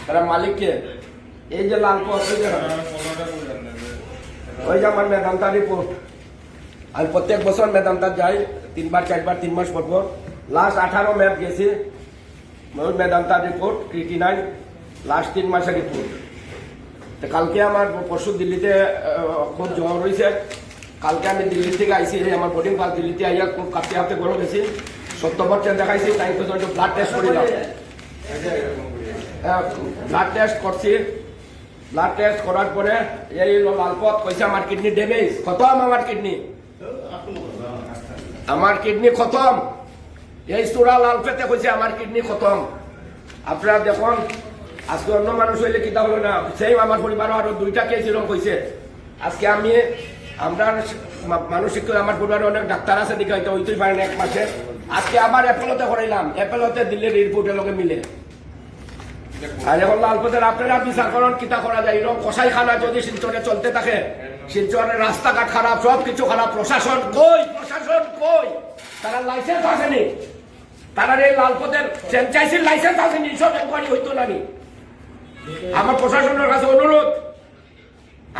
তারা মালিককে এই যে লাল পথ ওই যে আমার মেদান্তা রিপোর্ট আমি প্রত্যেক বছর মেদান্তা যাই 3 বার 4 বার 3 মাস পর পর লাস্ট 18 ম্যাপ গেছি মেদান্তা রিপোর্ট ক্রিটিনাইন লাস্ট 3 মাসের রিপোর্ট তো কালকে আমার পরশু দিল্লিতে খুব জ্বর হয়েছে কালকে আমি দিল্লি থেকে আইসি আমার বোর্ডিং কাল দিল্লিতে আইয়া খুব কাছে হাতে গরম গেছি 70% দেখাইছি তাই পর্যন্ত ব্লাড টেস্ট করিলাম ব্লাড টেস্ট করছি ব্লাড টেস্ট করার পরে এই লালপথ কইছে আমার কিডনি ড্যামেজ খতম আমার কিডনি খতম এই সুরা লালপেতে কইছে আমার কিডনি খতম আপনারা দেখুন আজকে অন্য মানুষ হইলে কিতা হলো না সেই আমার পরিবারও আরো 2টা কেস এরকম কইছে আজকে আমরা মানসিক আমার পরিবারে অনেক ডাক্তার আছে দিকে হয়তো হইতেই পারেন 1 মাসে আজকে আবার অ্যাপেলোতে করাইলাম অ্যাপেলোতে দিল্লির রিপোর্টের লগে মিলে আর এখন লালপথের আপনারা বিচার করেন কিতা করা যায় এরকম কসাইখানা যদি শিলচরে চলতে থাকে শিলচরের রাস্তাঘাট খারাপ সব কিছু খারাপ প্রশাসন কই তারা লাইসেন্স আসেনি তারা এই লালপথের ফ্র্যাঞ্চাইজির লাইসেন্স আসেনি সব এনকোয়ারি হইতো না আমার প্রশাসনের কাছে অনুরোধ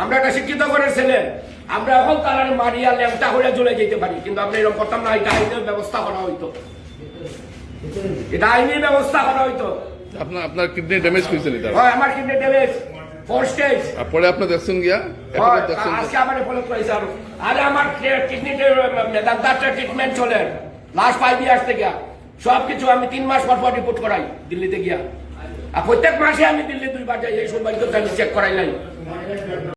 আমরা একটা শিক্ষিত ঘরের ছেলে আমরা এখন তারা মারিয়া ল্যাংটা হয়ে চলে যেতে পারি কিন্তু আমরা এরকম করতাম না এটা আইনের ব্যবস্থা করা হইতো এটা আইনি ব্যবস্থা করা হইতো আপনার কিডনি ড্যামেজ হয়েছে নি হয় আমার কিডনি ড্যামেজ 4 স্টেজ পরে আপনি দেখছেন গিয়া আজকে আমার ফলো করেছে আরে আমার কিডনি মেদান্তার ট্রিটমেন্ট চলে লাস্ট 5 ইয়ার্স থেকে সবকিছু আমি 3 মাস পর রিপোর্ট করাই দিল্লিতে গিয়া আর প্রত্যেক মাসে আমি দিল্লি 2 বার যাই এই সময় তো চেক করাই নাই